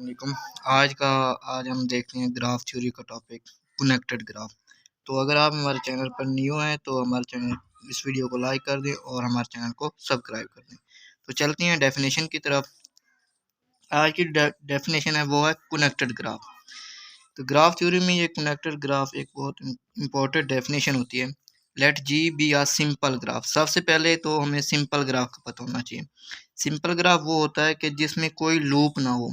वालेकुम। आज हम देखते हैं ग्राफ थ्योरी का टॉपिक कनेक्टेड ग्राफ। तो अगर आप हमारे चैनल पर न्यू हैं तो हमारे चैनल इस वीडियो को लाइक कर दें और हमारे चैनल को सब्सक्राइब कर दें। तो चलते हैं डेफिनेशन की तरफ। आज की डेफिनेशन है वो है कनेक्टेड ग्राफ। तो ग्राफ थ्योरी में ये कनेक्टेड ग्राफ एक बहुत इंपॉर्टेंट डेफिनेशन होती है। Late G be a simple graph. सबसे पहले तो हमें सिंपल ग्राफ का पता होना चाहिए। सिंपल ग्राफ वो होता है कि जिसमें कोई लूप ना हो।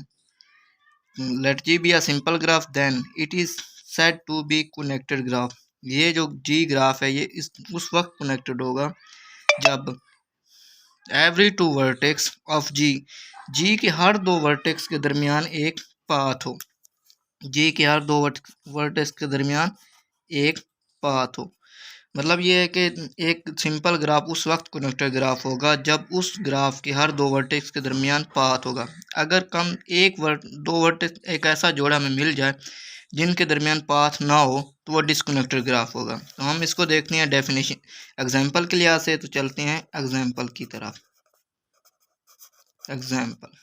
Let G be a simple graph then it is said to be connected graph. ये जो जी ग्राफ है ये उस वक्त कनेक्टेड होगा जब एवरी टू वर्टेक्स ऑफ जी के हर दो वर्टेक्स के दरमियान एक पाथ हो। जी के हर दो वर्टेक्स के दरमियान एक पाथ हो। मतलब ये है कि एक सिंपल ग्राफ उस वक्त कनेक्टेड ग्राफ होगा जब उस ग्राफ के हर दो वर्टेक्स के दरमियान पाथ होगा। अगर कम दो वर्टेक्स एक ऐसा जोड़ा हमें मिल जाए जिनके दरमियान पाथ ना हो तो वो डिसकनेक्टेड ग्राफ होगा। तो हम इसको देखते हैं डेफिनेशन एग्जांपल के लिहाज से। तो चलते हैं एग्जांपल की तरफ। Example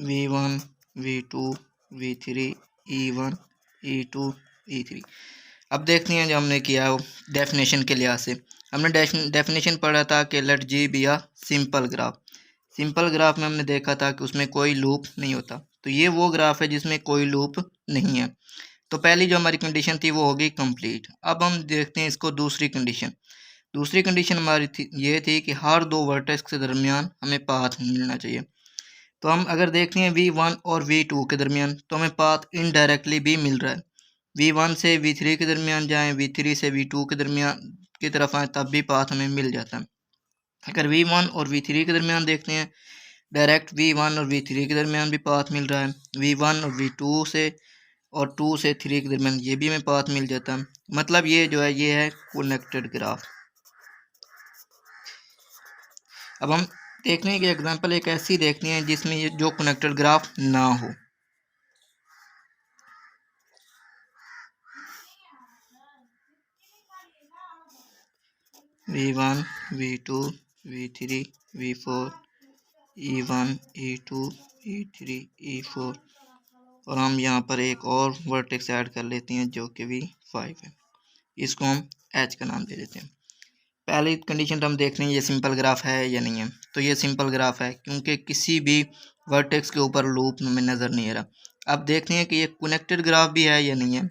V1 V2 V3 E1 E2 E3। अब देखते हैं जो हमने किया डेफिनेशन के लिहाज से। हमने डेफिनेशन पढ़ा था कि let G be a simple graph. Simple graph में हमने देखा था कि उसमें कोई लूप नहीं होता। तो ये वो ग्राफ है जिसमें कोई लूप नहीं है। तो पहली जो हमारी कंडीशन थी वो होगी कंप्लीट। अब हम देखते हैं इसको दूसरी कंडीशन। दूसरी कंडीशन हमारी ये थी कि हर दो वर्टेक्स के दरमियान हमें पाथ मिलना चाहिए। तो हम अगर देखते हैं V1 और V2 के दरमियान तो हमें पाथ इनडायरेक्टली भी मिल रहा है। V1 से V3 के दरमियान जाएं, V3 से V2 के दरमियान की तरफ आए तब भी पाथ हमें मिल जाता है। अगर V1 और V3 के दरमियान देखते हैं डायरेक्ट V1 और V3 के दरमियान भी पाथ मिल रहा है। V1 और V2 से और 2 से 3 के दरमियान ये भी हमें पाथ मिल जाता है। मतलब ये जो है ये है कनेक्टेड ग्राफ। अब हम देखते हैं कि एग्जांपल एक ऐसी देखनी है जिसमें ये जो कनेक्टेड ग्राफ ना हो। V1 V2 V3 V4 E1 E2 E3 E4 और हम यहाँ पर एक और वर्टेक्स ऐड कर लेते हैं जो कि V5 है। इसको हम H का नाम दे देते हैं। पहली कंडीशन तो हम देख रहे हैं ये सिंपल ग्राफ है या नहीं है। तो ये सिंपल ग्राफ है क्योंकि किसी भी वर्टेक्स के ऊपर लूप हमें नज़र नहीं आ रहा। अब देखते हैं कि ये कनेक्टेड ग्राफ भी है या नहीं है।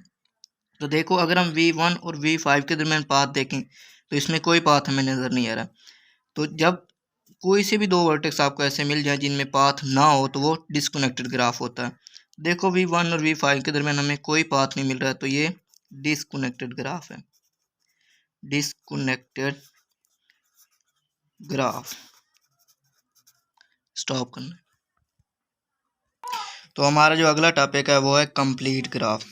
तो देखो अगर हम V1 और V5 के दरमियान पाथ देखें तो इसमें कोई पाथ हमें नज़र नहीं आ रहा। तो जब कोई से भी दो वर्टेक्स आपको ऐसे मिल जाए जिनमें पाथ ना हो तो वो डिसकनेक्टेड ग्राफ होता है। देखो V1 और V5 के दरमियान हमें कोई पाथ नहीं मिल रहा है तो ये डिसकनेक्टेड ग्राफ है। डिसकनेक्टेड ग्राफ स्टॉप करना। तो हमारा जो अगला टॉपिक है वो है complete graph.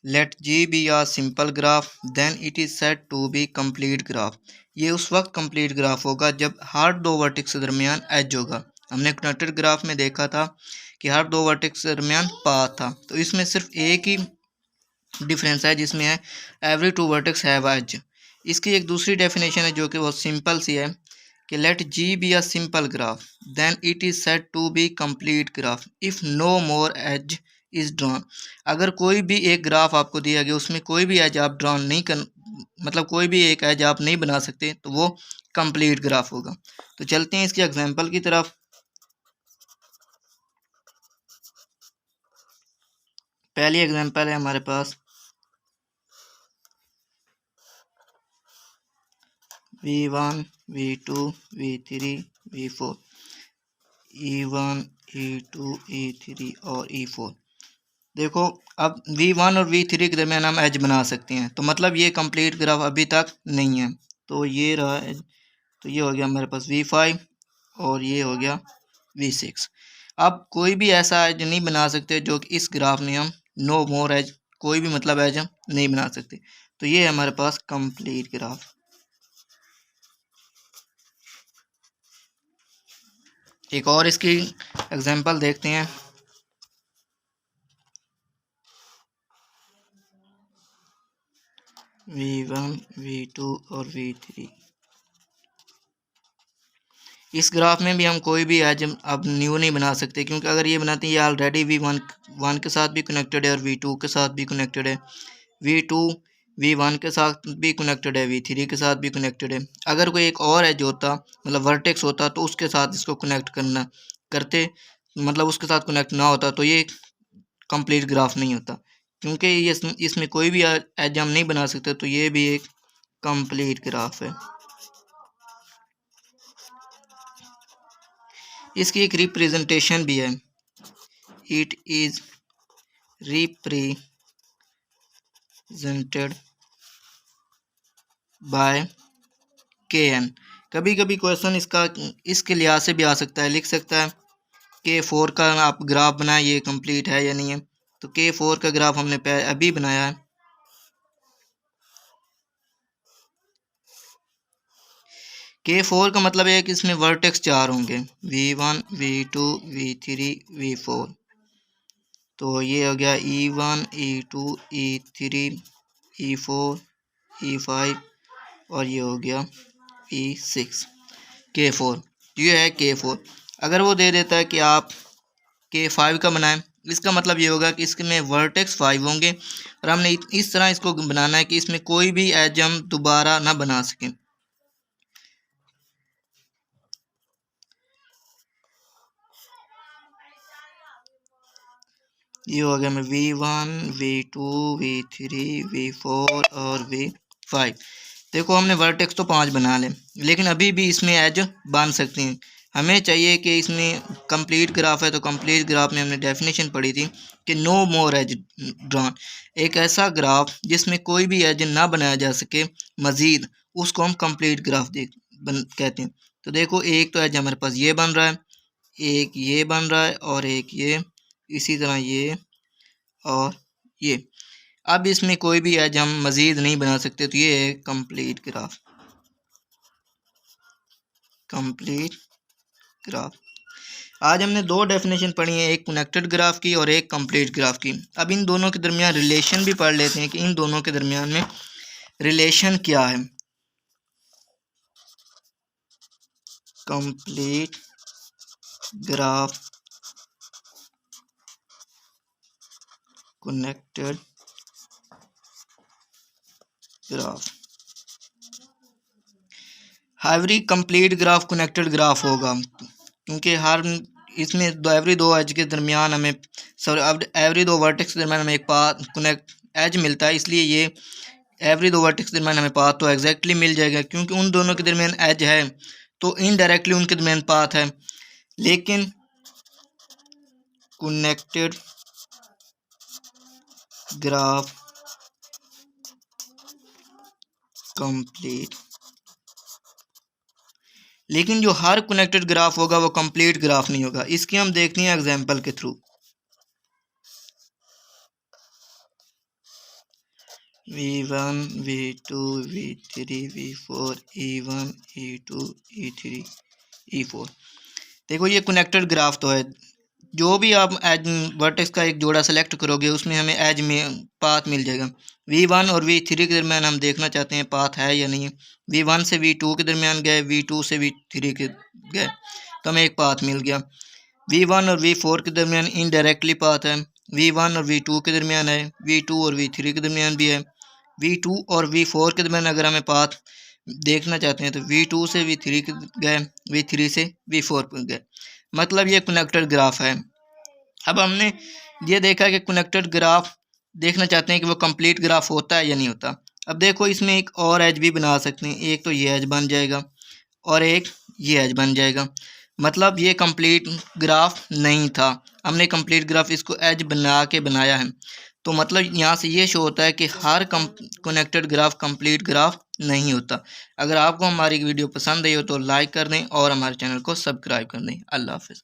Let G be a simple graph then it is said to be complete graph. ये उस वक्त कंप्लीट ग्राफ होगा जब हर दो वर्टेक्स के दरमियान एज होगा। हमने कनेक्टेड ग्राफ में देखा था कि हर दो वर्टेक्स के दरमियान पाथ था। तो इसमें सिर्फ एक ही डिफरेंस है जिसमें है every two vertex have edge. इसकी एक दूसरी डेफिनेशन है जो कि बहुत सिंपल सी है कि let G be a simple graph then it is said to be complete graph if no more edge is drawn. अगर कोई भी एक ग्राफ आपको दिया गया उसमें कोई भी एज आप ड्रॉन नहीं कर मतलब कोई भी एक एज आप नहीं बना सकते तो वो कंप्लीट ग्राफ होगा। तो चलते हैं इसके एग्जांपल की तरफ। पहली एग्जांपल है हमारे पास V1 V2 V3 V4 E1 E2 E3 और E4। देखो अब V1 और V3 के दरमियान हम एज बना सकते हैं। तो मतलब ये कंप्लीट ग्राफ अभी तक नहीं है। तो ये रहा एज। तो ये हो गया हमारे पास V5 और ये हो गया V6। अब कोई भी ऐसा एज नहीं बना सकते जो कि इस ग्राफ में हम नो मोर एज कोई भी मतलब एज हम नहीं बना सकते। तो ये है हमारे पास कंप्लीट ग्राफ। एक और इसकी एग्जांपल देखते हैं। V1 V2 और V3। इस ग्राफ में भी हम कोई भी एज अब न्यू नहीं बना सकते, क्योंकि अगर ये बनाते हैं ये ऑलरेडी V1 के साथ भी कनेक्टेड है और V2 के साथ भी कनेक्टेड है, V2 V1 के साथ भी कनेक्टेड है, V3 के साथ भी कनेक्टेड है। अगर कोई एक और एज होता, मतलब वर्टेक्स होता, तो उसके साथ इसको कनेक्ट करते, मतलब उसके साथ कनेक्ट ना होता तो ये कंप्लीट ग्राफ नहीं होता। क्योंकि ये इसमें कोई भी एज हम नहीं बना सकते, तो ये भी एक कंप्लीट ग्राफ है। इसकी एक रिप्रेजेंटेशन भी है, it is represented by KN। कभी कभी क्वेश्चन इसके लिहाज से भी आ सकता है, लिख सकता है K4 का आप ग्राफ बनाए, ये कंप्लीट है या नहीं है। तो K4 का ग्राफ हमने अभी बनाया है। K4 का मतलब है कि इसमें वर्टेक्स 4 होंगे, V1 V2 V3 V4। तो ये हो गया E1 E2 E3 E4 E5 और ये हो गया E6। K4 ये है K4। अगर वो दे देता है कि आप K5 का बनाएं, इसका मतलब ये होगा कि इसमें वर्टेक्स 5 होंगे और हमने इस तरह इसको बनाना है कि इसमें कोई भी एज हम दोबारा ना बना सकें। ये हो गया मैं V1 V2 V3 V4 और V5। देखो हमने वर्टेक्स तो 5 बना ले, लेकिन अभी भी इसमें एज बन सकती हैं। हमें चाहिए कि इसमें कंप्लीट ग्राफ है, तो कंप्लीट ग्राफ में हमने डेफिनेशन पढ़ी थी कि नो मोर एज ड्रॉन। एक ऐसा ग्राफ जिसमें कोई भी एज ना बनाया जा सके मज़ीद, उसको हम कंप्लीट ग्राफ कहते हैं। तो देखो एक तो एज हमारे पास ये बन रहा है, एक ये बन रहा है और एक ये, इसी तरह ये और ये। अब इसमें कोई भी एज हम मज़ीद नहीं बना सकते, तो ये है कंप्लीट ग्राफ। Complete graph. आज हमने दो डेफिनेशन पढ़ी हैं, एक कनेक्टेड ग्राफ की और एक कंप्लीट ग्राफ की। अब इन दोनों के दरमियान रिलेशन भी पढ़ लेते हैं कि इन दोनों के दरमियान में रिलेशन क्या है। Complete graph, connected graph. Every complete graph connected graph होगा, क्योंकि हर इसमें एवरी दो एज के दरमियान हमें अब एवरी दो वर्टेक्स के दरमियान हमें एक पाथ कनेक्ट एज मिलता है, इसलिए ये एवरी दो वर्टेक्स के दरमियान हमें पाथ तो एग्जैक्टली मिल जाएगा, क्योंकि उन दोनों के दरमियान एज है तो इनडायरेक्टली उनके दरमियान पाथ है। लेकिन कनेक्टेड ग्राफ कंप्लीट, लेकिन जो हर कनेक्टेड ग्राफ होगा वो कंप्लीट ग्राफ नहीं होगा। इसकी हम देखते हैं एग्जांपल के through. V1 V2 V3 V4 E1 E2 E3 E4। देखो ये कनेक्टेड ग्राफ तो है, जो भी आप एज वर्टेक्स का एक जोड़ा सेलेक्ट करोगे उसमें हमें एज में पाथ मिल जाएगा। V1 और V3 के दरमियान हम देखना चाहते हैं पाथ है या नहीं। V1 से V2 के दरमियान गए, V2 से V3 के गए, तो हमें एक पाथ मिल गया। V1 और V4 के दरमियान इनडायरेक्टली पाथ है, V1 और V2 के दरमियान है, V2 और V3 के दरमियान भी है। V2 और V4 के दरमियान अगर हमें पाथ देखना चाहते हैं तो V2 से V3 गए, V3 से V4 पर गए, मतलब ये कनेक्टेड ग्राफ है। अब हमने ये देखा कि कनेक्टेड ग्राफ देखना चाहते हैं कि वो कंप्लीट ग्राफ होता है या नहीं होता। अब देखो इसमें एक और एज भी बना सकते हैं, एक तो ये एज बन जाएगा और एक ये एज बन जाएगा, मतलब ये कंप्लीट ग्राफ नहीं था, हमने कंप्लीट ग्राफ इसको एज बना के बनाया है। तो मतलब यहाँ से ये शो होता है कि हर कनेक्टेड ग्राफ कंप्लीट ग्राफ नहीं होता। अगर आपको हमारी वीडियो पसंद आई हो तो लाइक कर दें और हमारे चैनल को सब्सक्राइब कर दें। अल्लाह हाफ़िज़।